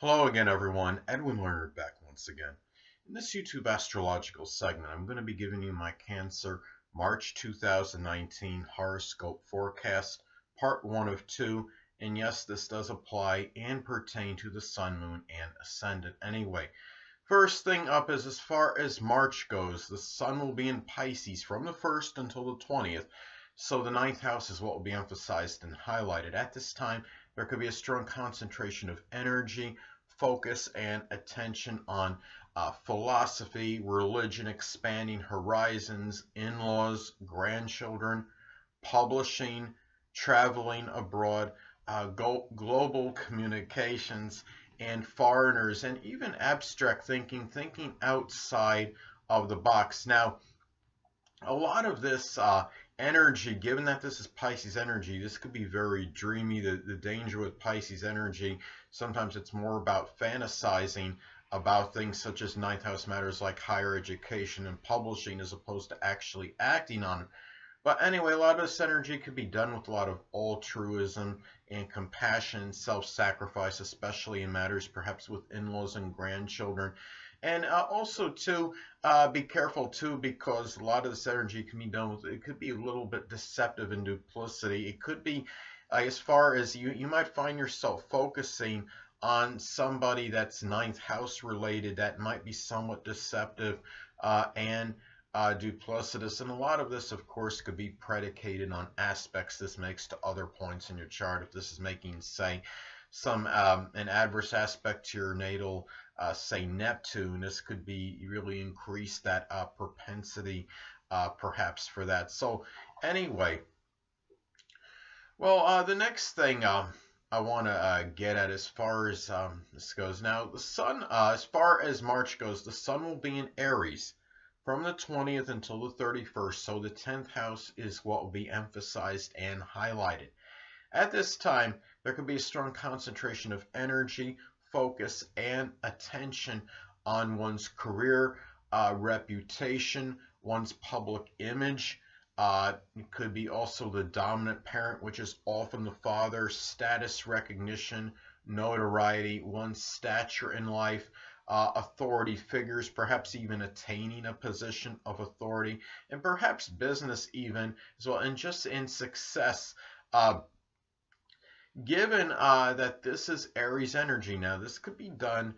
Hello again, everyone. Edwin Learnard back once again. In this YouTube astrological segment, I'm going to be giving you my Cancer March 2019 horoscope forecast, part 1 of 2. And yes, this does apply and pertain to the Sun, Moon, and Ascendant anyway. First thing up is as far as March goes, the Sun will be in Pisces from the 1st until the 20th. So the ninth house is what will be emphasized and highlighted. At this time, there could be a strong concentration of energy, focus, and attention on philosophy, religion, expanding horizons, in-laws, grandchildren, publishing, traveling abroad, global communications, and foreigners, and even abstract thinking, thinking outside of the box. Now, a lot of this energy, given that this is Pisces energy, this could be very dreamy. The danger with Pisces energy, sometimes it's more about fantasizing about things such as ninth house matters like higher education and publishing as opposed to actually acting on it. But anyway, a lot of this energy could be done with a lot of altruism and compassion and self-sacrifice, especially in matters perhaps with in-laws and grandchildren. And also, too, be careful, too, because a lot of this energy can be done with, it could be a little bit deceptive and duplicity. It could be as far as you might find yourself focusing on somebody that's ninth house related that might be somewhat deceptive and duplicitous, and a lot of this, of course, could be predicated on aspects this makes to other points in your chart. If this is making, say, some an adverse aspect to your natal, say Neptune, this could be really increase that propensity, perhaps, for that. So, anyway, well, the next thing I want to get at as far as this goes. Now, the Sun, as far as March goes, the Sun will be in Aries from the 20th until the 31st, so the 10th house is what will be emphasized and highlighted. At this time, there could be a strong concentration of energy, focus, and attention on one's career, reputation, one's public image. It could be also the dominant parent, which is often the father, status recognition, notoriety, one's stature in life, authority figures, perhaps even attaining a position of authority, and perhaps business even as well, and just in success. Given that this is Aries energy, now this could be done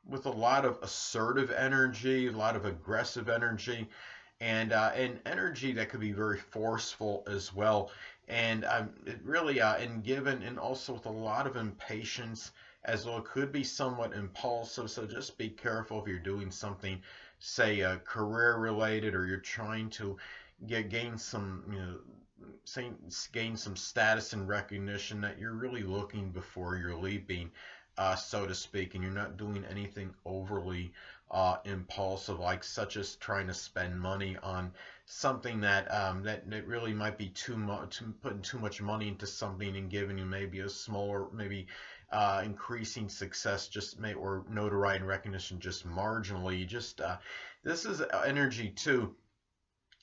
with a lot of assertive energy, a lot of aggressive energy, and energy that could be very forceful as well, and it really and given, and also with a lot of impatience as well. It could be somewhat impulsive, so just be careful if you're doing something, say, career related, or you're trying to gain some, gain some status and recognition, that you're really looking before you're leaping, so to speak, and you're not doing anything overly impulsive, like such as trying to spend money on something that that really might be too much, putting too much money into something and giving you maybe a smaller, maybe increasing success just or notoriety and recognition just marginally. Just this is energy too.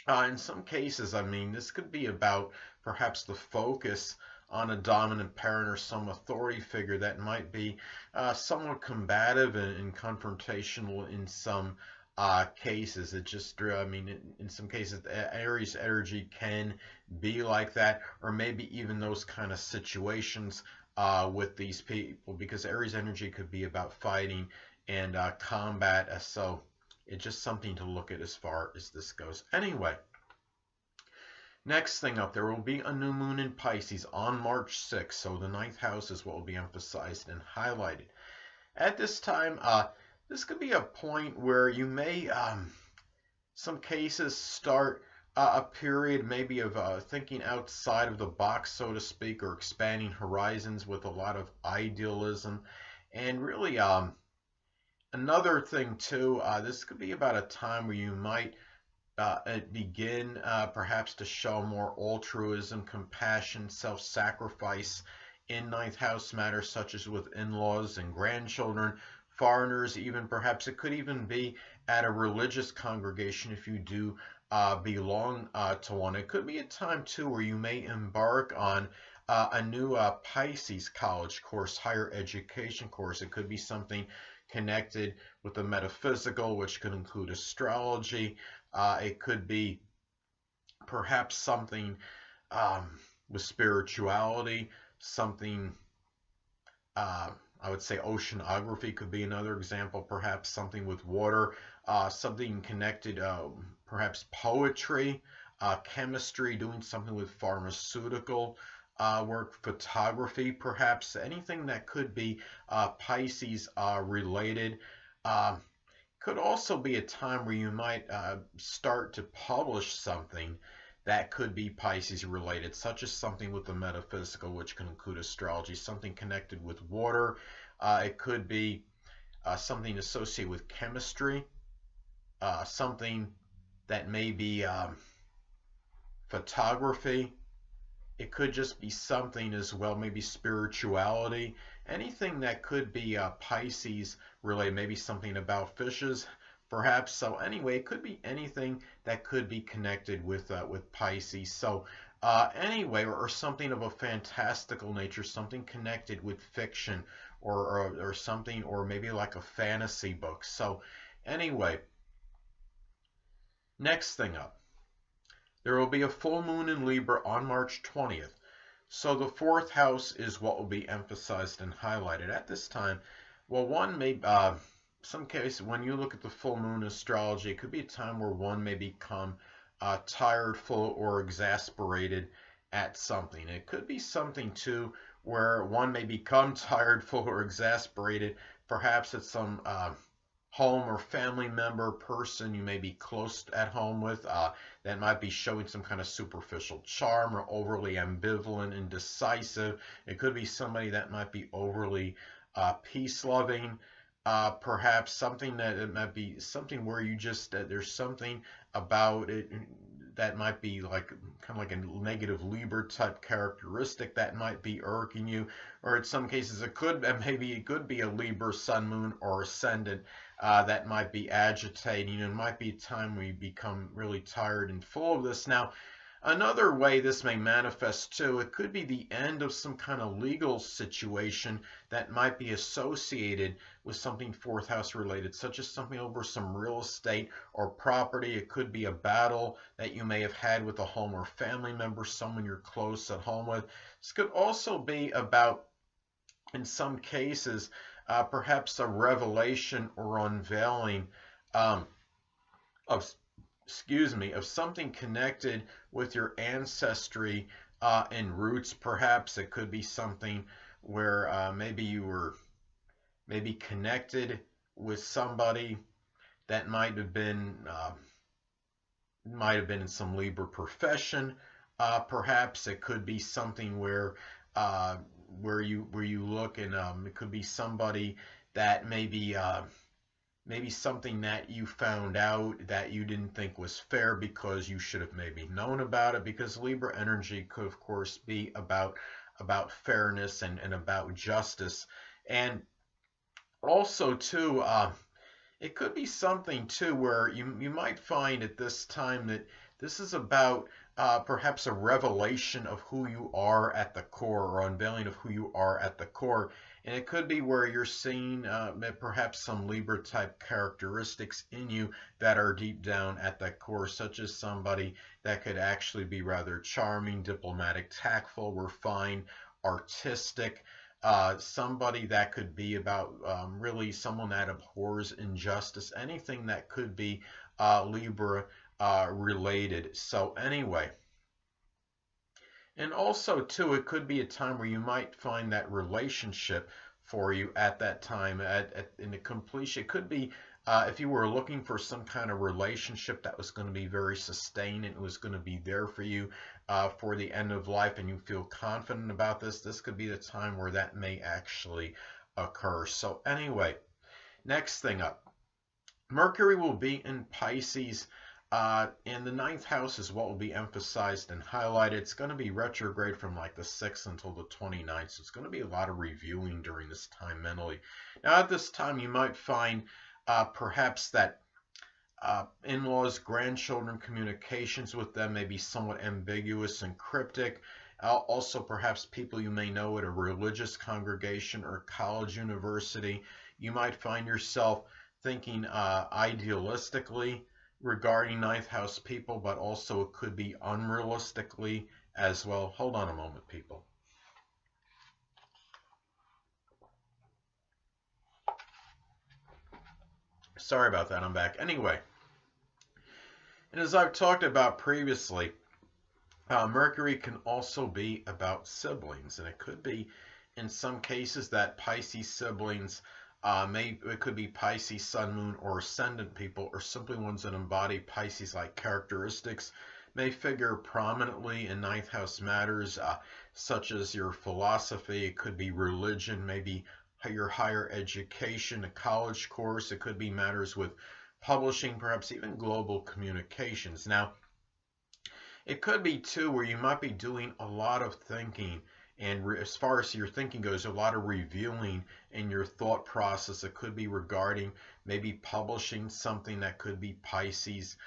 In some cases, I mean, this could be about perhaps the focus on a dominant parent or some authority figure that might be somewhat combative and confrontational in some cases. It just, I mean, in some cases, Aries energy can be like that, or maybe even those kind of situations with these people, because Aries energy could be about fighting and combat. So it's just something to look at as far as this goes. Anyway, next thing up, there will be a new moon in Pisces on March 6th, so the ninth house is what will be emphasized and highlighted. At this time, this could be a point where you may, some cases, start a period maybe of thinking outside of the box, so to speak, or expanding horizons with a lot of idealism. And really, another thing too, this could be about a time where you might begin perhaps to show more altruism, compassion, self-sacrifice in ninth house matters such as with in-laws and grandchildren, foreigners, even perhaps it could even be at a religious congregation if you do belong to one. It could be a time too where you may embark on a new Pisces college course, higher education course. It could be something connected with the metaphysical, which could include astrology. It could be perhaps something with spirituality, something, I would say oceanography could be another example, perhaps something with water, something connected, perhaps poetry, chemistry, doing something with pharmaceutical work, photography, perhaps anything that could be Pisces related. Could also be a time where you might start to publish something that could be Pisces related, such as something with the metaphysical, which can include astrology, something connected with water. It could be something associated with chemistry, something that may be photography. It could just be something as well, maybe spirituality, anything that could be Pisces related, maybe something about fishes, perhaps. So anyway, it could be anything that could be connected with Pisces. So anyway, or something of a fantastical nature, something connected with fiction, or something, or maybe like a fantasy book. So anyway, next thing up. There will be a full moon in Libra on March 20th. So the fourth house is what will be emphasized and highlighted at this time. Well, one may, some cases, when you look at the full moon astrology, it could be a time where one may become tired, full, or exasperated at something. It could be something, too, where one may become tired, full, or exasperated, perhaps at some home or family member, person you may be close at home with, that might be showing some kind of superficial charm or overly ambivalent, indecisive. It could be somebody that might be overly peace-loving, perhaps something that it might be something where you just, there's something about it that might be like kind of like a negative Libra type characteristic that might be irking you, or in some cases it could, maybe it could be a Libra sun, moon, or ascendant that might be agitating. It might be a time where you become really tired and full of this. Now, another way this may manifest too, it could be the end of some kind of legal situation that might be associated with something fourth house related, such as something over some real estate or property. It could be a battle that you may have had with a home or family member, someone you're close at home with. This could also be about, in some cases, perhaps a revelation or unveiling of something connected with your ancestry and roots. Perhaps it could be something where maybe you were connected with somebody that might have been in some Libra profession. Perhaps it could be something where you look, and it could be somebody that maybe something that you found out that you didn't think was fair because you should have maybe known about it, because Libra energy could of course be about fairness and about justice. And also too, it could be something too where you might find at this time that this is about perhaps a revelation of who you are at the core, or unveiling of who you are at the core. And it could be where you're seeing perhaps some Libra type characteristics in you that are deep down at the core, such as somebody that could actually be rather charming, diplomatic, tactful, refined, artistic. Somebody that could be about really someone that abhors injustice, anything that could be Libra related. So anyway, and also too, it could be a time where you might find that relationship for you at that time, in the completion. It could be if you were looking for some kind of relationship that was going to be very sustained and it was going to be there for you for the end of life, and you feel confident about this could be the time where that may actually occur. So anyway, next thing up, Mercury will be in Pisces, and the ninth house is what will be emphasized and highlighted. It's going to be retrograde from like the 6th until the 29th, so it's going to be a lot of reviewing during this time mentally. Now at this time you might find perhaps that in-laws, grandchildren, communications with them may be somewhat ambiguous and cryptic. Also, perhaps people you may know at a religious congregation or college, university. You might find yourself thinking idealistically regarding ninth house people, but also it could be unrealistically as well. Hold on a moment, people. Sorry about that, I'm back. Anyway, and as I've talked about previously, Mercury can also be about siblings, and it could be in some cases that Pisces siblings it could be Pisces sun, moon, or ascendant people, or simply ones that embody Pisces-like characteristics, may figure prominently in ninth house matters, such as your philosophy. It could be religion, maybe your higher education, a college course. It could be matters with publishing, perhaps even global communications. Now, it could be too where you might be doing a lot of thinking, and as far as your thinking goes, a lot of reviewing in your thought process. It could be regarding maybe publishing something that could be Pisces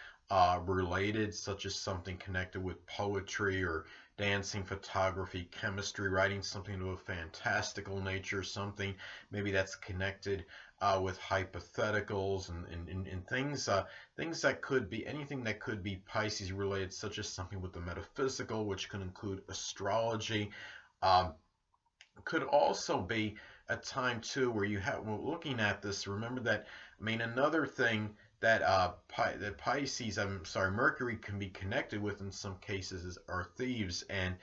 related, such as something connected with poetry or dancing, photography, chemistry, writing something of a fantastical nature, something maybe that's connected with hypotheticals and things that could be anything that could be Pisces related, such as something with the metaphysical, which could include astrology. Um, could also be a time too where you have, well, looking at this, remember that, I mean, another thing that that Pisces, I'm sorry, Mercury can be connected with in some cases are thieves, and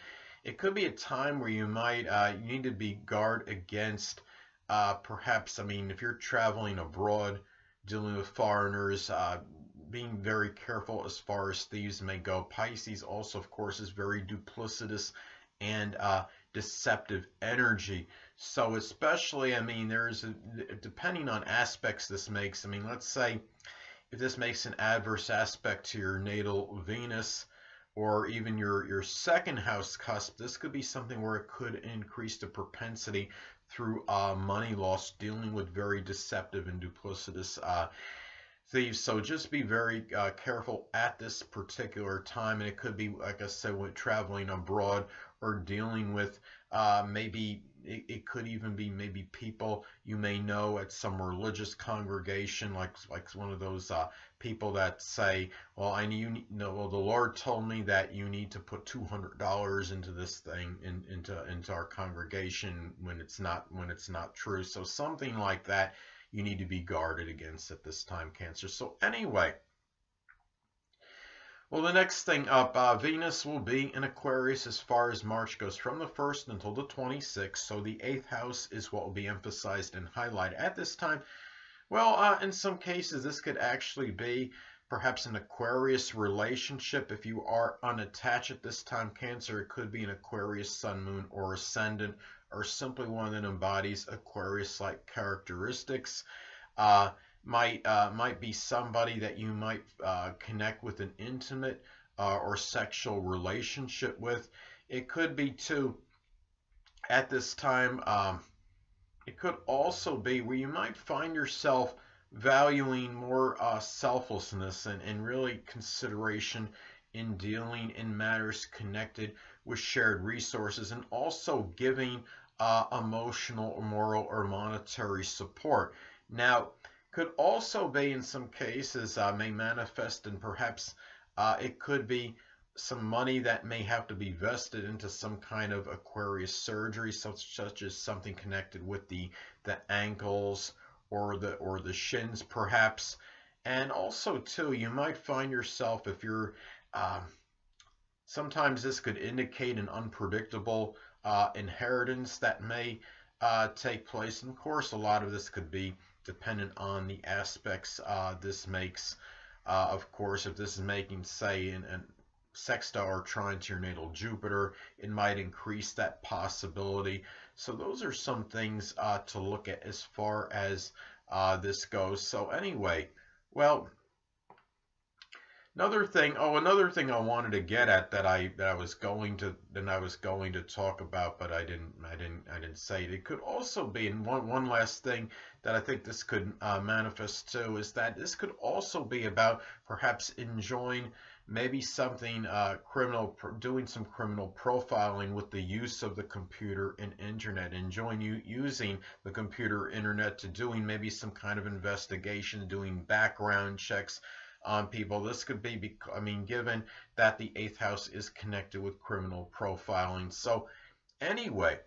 it could be a time where you might you need to be guard against perhaps, I mean, if you're traveling abroad, dealing with foreigners, being very careful as far as thieves may go. Pisces also, of course, is very duplicitous and deceptive energy. So especially, I mean, depending on aspects this makes, I mean, let's say if this makes an adverse aspect to your natal Venus or even your second house cusp, this could be something where it could increase the propensity through money loss, dealing with very deceptive and duplicitous thieves. So just be very careful at this particular time, and it could be, like I said, when traveling abroad or dealing with maybe it could even be maybe people you may know at some religious congregation, like one of those people that say, well, well, the Lord told me that you need to put $200 into this thing, into our congregation, when it's not true. So something like that you need to be guarded against at this time, Cancer. So anyway, well, the next thing up, Venus will be in Aquarius as far as March goes, from the 1st until the 26th. So the 8th house is what will be emphasized and highlighted at this time. Well, in some cases, this could actually be perhaps an Aquarius relationship. If you are unattached at this time, Cancer, it could be an Aquarius sun, moon, or ascendant, or simply one that embodies Aquarius-like characteristics. Might be somebody that you might connect with an intimate or sexual relationship with. It could be too, at this time, it could also be where you might find yourself valuing more selflessness and really consideration in dealing in matters connected with shared resources, and also giving emotional, moral, or monetary support. Now, could also be in some cases may manifest in perhaps it could be some money that may have to be vested into some kind of Aquarius surgery, such as something connected with the ankles or the shins perhaps. And also too, you might find yourself, if you're sometimes this could indicate an unpredictable inheritance that may take place. And of course, a lot of this could be dependent on the aspects this makes. Of course, if this is making, say, an sextile or trine to your natal Jupiter, it might increase that possibility. So those are some things to look at as far as this goes. So anyway, well, another thing I wanted to get at that I was going to talk about, but I didn't say it. It could also be, and one last thing that I think this could manifest too, is that this could also be about perhaps enjoying maybe something criminal, doing some criminal profiling with the use of the computer and internet, enjoying using the computer internet to doing maybe some kind of investigation, doing background checks on people. This could be, I mean, given that the 8th house is connected with criminal profiling. So anyway,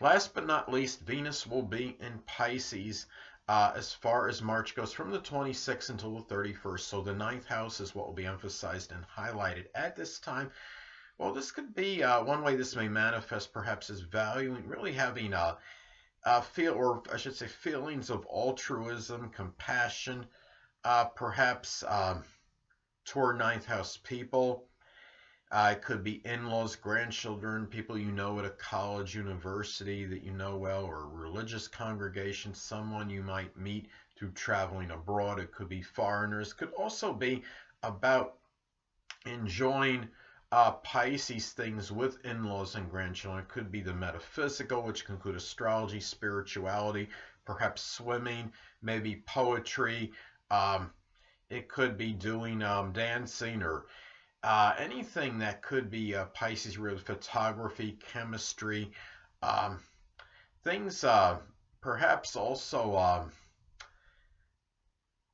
last but not least, Venus will be in Pisces as far as March goes, from the 26th until the 31st. So the 9th house is what will be emphasized and highlighted at this time. Well, this could be one way this may manifest, perhaps, is valuing, really having feelings of altruism, compassion, perhaps toward 9th house people. It could be in-laws, grandchildren, people you know at a college, university that you know well, or a religious congregation, someone you might meet through traveling abroad. It could be foreigners. It could also be about enjoying Pisces things with in-laws and grandchildren. It could be the metaphysical, which can include astrology, spirituality, perhaps swimming, maybe poetry. It could be doing dancing or anything that could be Pisces related, photography, chemistry, things, perhaps also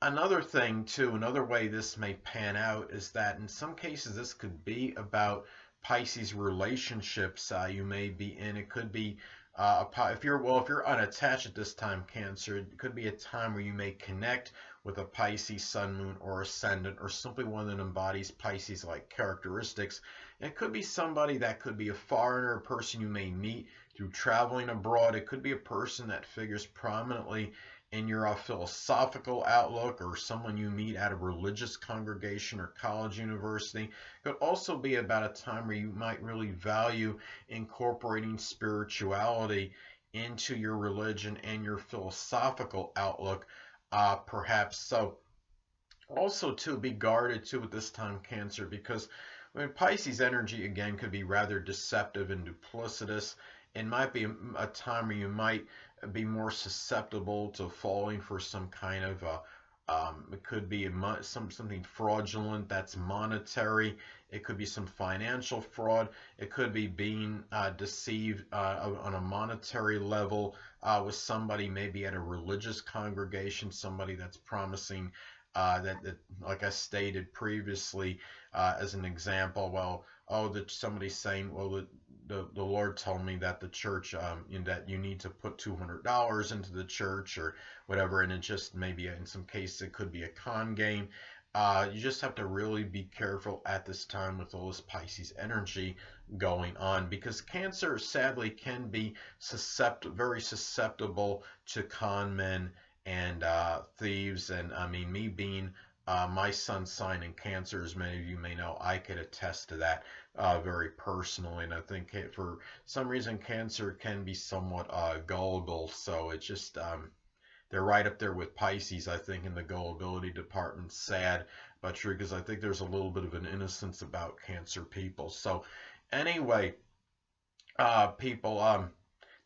another thing too, another way this may pan out is that in some cases this could be about Pisces relationships you may be in. It could be if you're unattached at this time, Cancer, it could be a time where you may connect with a Pisces sun, moon, or ascendant, or simply one that embodies Pisces-like characteristics. It could be somebody that could be a foreigner, a person you may meet through traveling abroad. It could be a person that figures prominently in your philosophical outlook, or someone you meet at a religious congregation or college, university. It could also be about a time where you might really value incorporating spirituality into your religion and your philosophical outlook, perhaps. So also to be guarded too at this time, Cancer, because Pisces energy again could be rather deceptive and duplicitous. It might be a time where you might be more susceptible to falling for some kind of it could be something fraudulent that's monetary. It could be some financial fraud. It could be being deceived on a monetary level with somebody maybe at a religious congregation, somebody that's promising that, like I stated previously as an example, well, that somebody's saying, well, the Lord told me that the church, that you need to put $200 into the church or whatever, and it just maybe in some cases it could be a con game. You just have to really be careful at this time with all this Pisces energy going on, because Cancer sadly can be very susceptible to con men and thieves. And I mean, me being my sun sign in Cancer, as many of you may know, I could attest to that very personally. And I think for some reason Cancer can be somewhat gullible, so it's just they're right up there with Pisces, I think, in the gullibility department. Sad but true, because I think there's a little bit of an innocence about Cancer people. So anyway, people,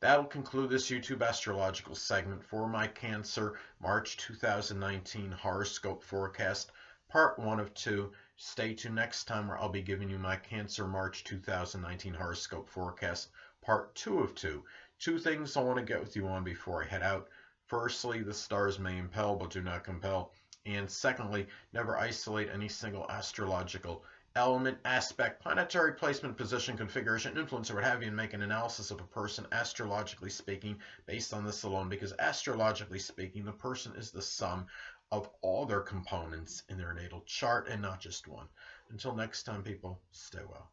that'll conclude this YouTube astrological segment for my Cancer March 2019 horoscope forecast, part 1 of 2. Stay tuned next time where I'll be giving you my Cancer March 2019 horoscope forecast, part 2 of 2. Two things I want to get with you on before I head out. Firstly, the stars may impel but do not compel. And secondly, never isolate any single astrological element, aspect, planetary placement, position, configuration, influence, or what have you, and make an analysis of a person, astrologically speaking, based on this alone, because astrologically speaking, the person is the sum of all their components in their natal chart and not just one. Until next time, people, stay well.